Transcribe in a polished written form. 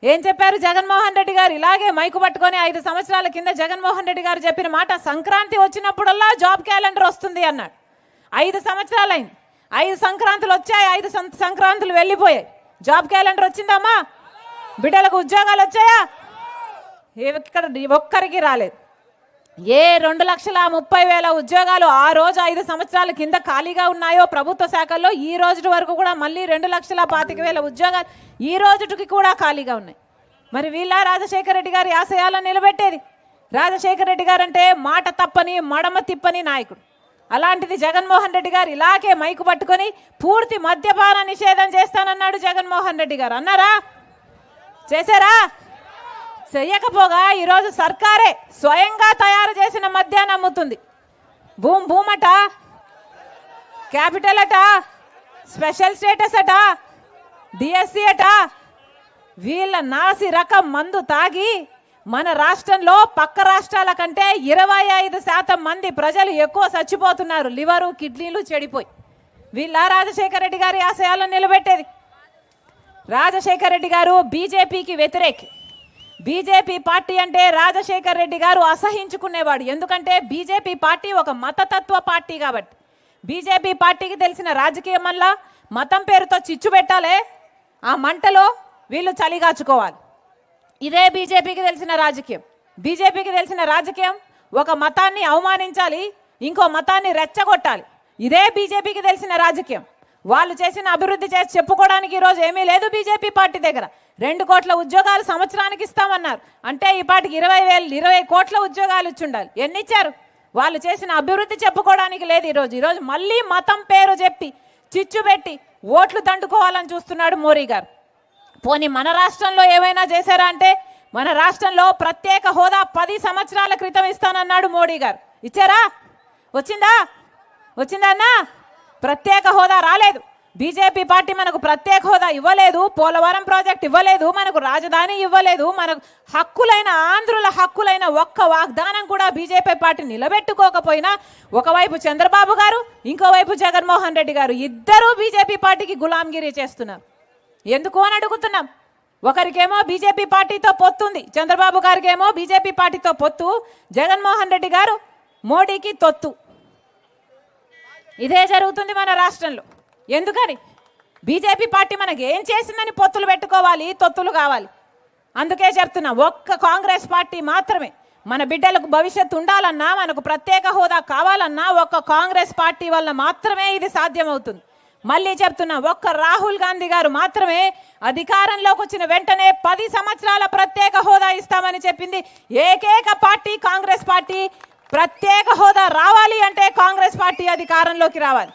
ఏం చెప్పారు జగన్మోహన్ రెడ్డి గారు? ఇలాగే మైకు పట్టుకొని 5 సంవత్సరాల కింద జగన్మోహన్ రెడ్డి గారు చెప్పిన మాట, సంక్రాంతి వచ్చినప్పుడల్లా జాబ్ క్యాలెండర్ వస్తుంది అన్నాడు. 5 సంవత్సరాలైంది, 5 సంక్రాంతులు వచ్చాయి, 5 సంక్రాంతులు వెళ్ళిపోయాయి. జాబ్ క్యాలెండర్ వచ్చిందమ్మా? బిడ్డలకు ఉద్యోగాలు వచ్చాయా? ఇక్కడ ఒక్కరికి రాలేదు. ఏ 2,30,000 ఉద్యోగాలు ఆ రోజు 5 సంవత్సరాల కింద ఖాళీగా ఉన్నాయో ప్రభుత్వ శాఖల్లో, ఈ రోజు వరకు కూడా మళ్ళీ 2,25,000 ఉద్యోగాలు ఈ రోజుకి కూడా ఖాళీగా ఉన్నాయి. మరి వీళ్ళ రాజశేఖర రెడ్డి గారి ఆశయాలను నిలబెట్టేది? రాజశేఖర రెడ్డి గారు అంటే మాట తప్పని మడమ తిప్పని నాయకుడు. అలాంటిది జగన్మోహన్ రెడ్డి గారు ఇలాగే మైకు పట్టుకొని పూర్తి మద్యపాన నిషేధం చేస్తానన్నాడు జగన్మోహన్ రెడ్డి గారు. అన్నారా? చేశారా? చెయ్యకపోగా ఈరోజు సర్కారే స్వయంగా తయారు చేసిన మద్యాన్ని అమ్ముతుంది. భూమట, క్యాపిటల్ అట, స్పెషల్ స్టేటస్ అట, డిఎస్సి అట, వీళ్ళ నాసి రకం మందు తాగి మన రాష్ట్రంలో పక్క రాష్ట్రాల కంటే 25% మంది ప్రజలు ఎక్కువ చచ్చిపోతున్నారు. లివరు, కిడ్నీలు చెడిపోయి. వీళ్ళ రాజశేఖర రెడ్డి గారి ఆశయాలను నిలబెట్టేది? రాజశేఖర రెడ్డి గారు బీజేపీకి వ్యతిరేకి. బీజేపీ పార్టీ అంటే రాజశేఖర రెడ్డి గారు అసహించుకునేవాడు. ఎందుకంటే బీజేపీ పార్టీ ఒక మతతత్వ పార్టీ కాబట్టి. బీజేపీ పార్టీకి తెలిసిన రాజకీయం వల్ల మతం పేరుతో చిచ్చు పెట్టాలే, ఆ మంటలో వీళ్ళు చలిగాచుకోవాలి. ఇదే బీజేపీకి తెలిసిన రాజకీయం. బీజేపీకి తెలిసిన రాజకీయం ఒక మతాన్ని అవమానించాలి, ఇంకో మతాన్ని రెచ్చగొట్టాలి. ఇదే బీజేపీకి తెలిసిన రాజకీయం. వాళ్ళు చేసిన అభివృద్ధి చేసి చెప్పుకోవడానికి ఈరోజు ఏమీ లేదు బీజేపీ పార్టీ దగ్గర. 2 కోట్ల ఉద్యోగాలు సంవత్సరానికి ఇస్తామన్నారు. అంటే ఈ పార్టీకి 20 కోట్ల ఉద్యోగాలు ఇచ్చి ఉండాలి. ఎన్ని ఇచ్చారు? వాళ్ళు చేసిన అభివృద్ధి చెప్పుకోవడానికి లేదు. ఈరోజు మళ్ళీ మతం పేరు చెప్పి చిచ్చు పెట్టి ఓట్లు దండుకోవాలని చూస్తున్నాడు మోడీ గారు. పోనీ మన రాష్ట్రంలో ఏమైనా చేశారా అంటే, మన రాష్ట్రంలో ప్రత్యేక హోదా 10 సంవత్సరాల క్రితం ఇస్తానన్నాడు మోడీ గారు. ఇచ్చారా? వచ్చిందా అన్నా? ప్రత్యేక హోదా రాలేదు. బీజేపీ పార్టీ మనకు ప్రత్యేక హోదా ఇవ్వలేదు, పోలవరం ప్రాజెక్ట్ ఇవ్వలేదు, మనకు రాజధాని ఇవ్వలేదు, మనకు హక్కులైన ఆంధ్రుల హక్కులైన ఒక్క వాగ్దానం కూడా బీజేపీ పార్టీ నిలబెట్టుకోకపోయినా ఒకవైపు చంద్రబాబు గారు, ఇంకోవైపు జగన్మోహన్ రెడ్డి గారు ఇద్దరూ బీజేపీ పార్టీకి గులాంగిరి చేస్తున్నారు. ఎందుకు అని అడుగుతున్నాం. ఒకరికేమో బీజేపీ పార్టీతో పొత్తుంది, చంద్రబాబు గారికేమో బీజేపీ పార్టీతో పొత్తు, జగన్మోహన్ రెడ్డి గారు మోడీకి తొత్తు. ఇదే జరుగుతుంది మన రాష్ట్రంలో. ఎందుకని? బీజేపీ పార్టీ మనకి ఏం చేసిందని పొత్తులు పెట్టుకోవాలి, తొత్తులు కావాలి. అందుకే చెప్తున్నా, ఒక్క కాంగ్రెస్ పార్టీ మాత్రమే మన బిడ్డలకు భవిష్యత్తు ఉండాలన్నా, మనకు ప్రత్యేక హోదా కావాలన్నా ఒక్క కాంగ్రెస్ పార్టీ వల్ల మాత్రమే ఇది సాధ్యమవుతుంది. మళ్ళీ చెప్తున్నా, ఒక్క రాహుల్ గాంధీ గారు మాత్రమే అధికారంలోకి వచ్చిన వెంటనే 10 సంవత్సరాల ప్రత్యేక హోదా ఇస్తామని చెప్పింది ఏకైక పార్టీ కాంగ్రెస్ పార్టీ. ప్రత్యేక హోదా రావాలి అంటే కాంగ్రెస్ పార్టీ అధికారంలోకి రావాలి.